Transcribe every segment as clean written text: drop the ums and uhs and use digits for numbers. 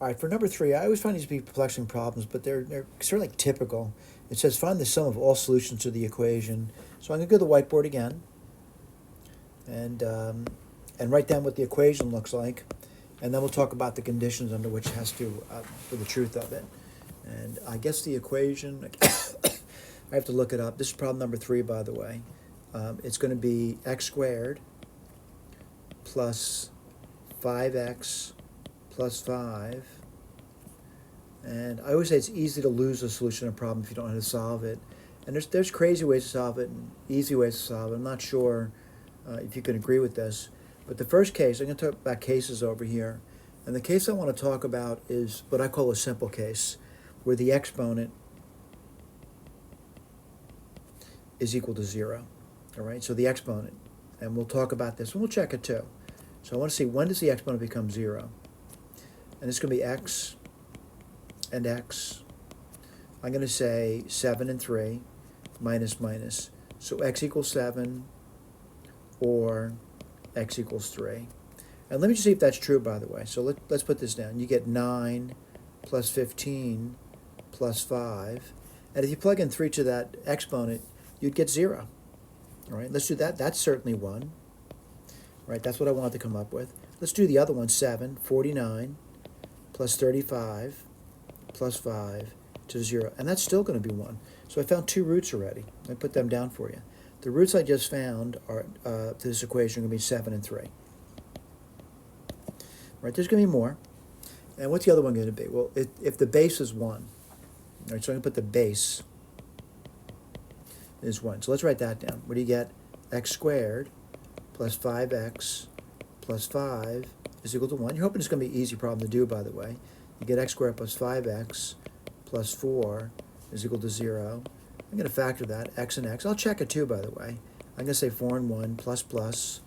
All right, for number 3, I always find these to be perplexing problems, but they're certainly typical. It says find the sum of all solutions to the equation. So I'm going to go to the whiteboard again and, um, and write down what the equation looks like. And then we'll talk about the conditions under which it has to, for the truth of it. And I guess the equation, I have to look it up. This is problem number 3, by the way. It's going to be x squared plus 5x plus 5. And I always say it's easy to lose a solution to a problem if you don't know how to solve it. And there's crazy ways to solve it and easy ways to solve it. I'm not sure if you can agree with this. But the first case, I'm going to talk about cases over here. And the case I want to talk about is what I call a simple case, where the exponent is equal to 0. All right, so the exponent. And we'll talk about this, and we'll check it too. So I want to see, when does the exponent become 0? And it's going to be x and x. I'm going to say 7 and 3 minus minus. So x equals 7 or x equals 3. And let me just see if that's true, by the way. So let's put this down. You get 9 plus 15 plus 5. And if you plug in 3 to that exponent, you'd get 0. All right, let's do that. That's certainly 1. All right, that's what I wanted to come up with. Let's do the other one, 7, 49 plus 35 plus 5 to 0. And that's still going to be 1. So I found 2 roots already. I put them down for you. The roots I just found are to this equation are going to be 7 and 3. Right, there's going to be more. And what's the other one going to be? Well, if the base is 1, all right, so I'm going to put the base is 1. So let's write that down. What do you get? X squared plus 5x plus 5 is equal to 1. You're hoping it's going to be an easy problem to do, by the way. You get x squared plus 5x plus 4 is equal to 0. I'm going to factor that, x and x. I'll check it too, by the way. I'm going to say 4 and 1 plus plus.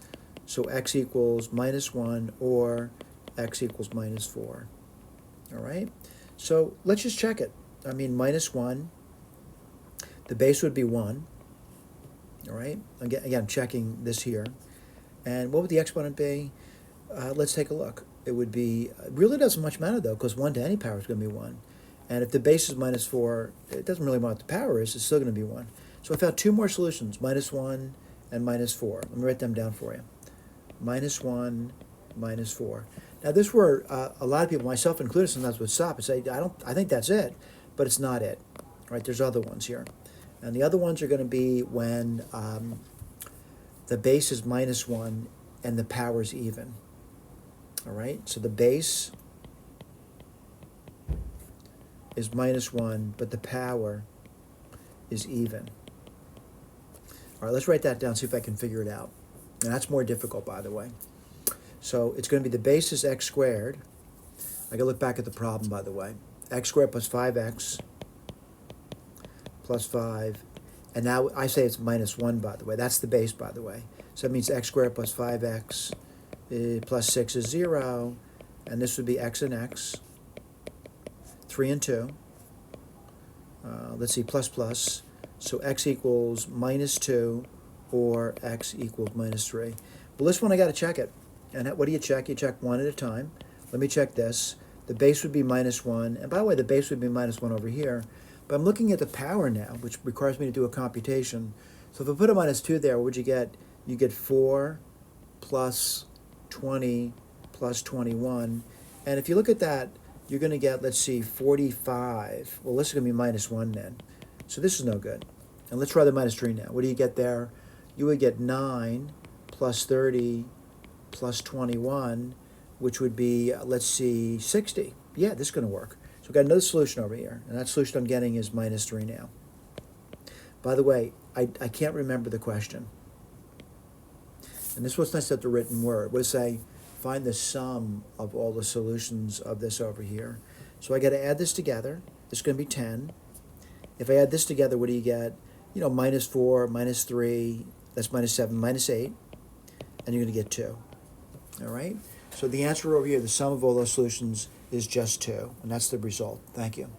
So x equals minus 1 or x equals minus 4. All right? So let's just check it. I mean, minus 1. The base would be 1. All right? Again, I'm checking this here. And what would the exponent be? Let's take a look. It would be, it really doesn't much matter, though, because 1 to any power is going to be 1. And if the base is minus 4, it doesn't really matter what the power is. It's still going to be 1. So I found 2 more solutions, minus 1 and minus 4. Let me write them down for you. Minus 1, minus 4. Now, this where a lot of people, myself included, sometimes would stop and say, I think that's it, but it's not it. Right? There's other ones here. And the other ones are going to be when the base is minus 1 and the power is even. All right? So the base is minus 1, but the power is even. All right, let's write that down, see if I can figure it out. And that's more difficult, by the way. So it's going to be the base is x squared. I got to look back at the problem, by the way. X squared plus 5x plus 5. And now I say it's minus 1, by the way. That's the base, by the way. So that means x squared plus 5x plus 6 is 0. And this would be x and x. 3 and 2. Let's see, plus plus. So x equals minus 2 or x equals minus 3. Well, this one I got to check it. And what do you check? You check one at a time. Let me check this. The base would be minus 1. And by the way, the base would be minus 1 over here. But I'm looking at the power now, which requires me to do a computation. So if I put a minus 2 there, what would you get? You get 4 plus 20 plus 21. And if you look at that, you're going to get, let's see, 45. Well, this is going to be minus 1 then. So this is no good. And let's try the minus 3 now. What do you get there? You would get 9 plus 30 plus 21, which would be, let's see, 60. Yeah, this is going to work. So we've got another solution over here. And that solution I'm getting is minus 3 now. By the way, I can't remember the question. And this was nice at the written word. What does it say? Find the sum of all the solutions of this over here. So I got to add this together. It's going to be 10. If I add this together, what do you get? You know, minus 4, minus 3, that's minus 7, minus 8. And you're going to get 2. All right? So the answer over here, the sum of all those solutions, is just 2. And that's the result. Thank you.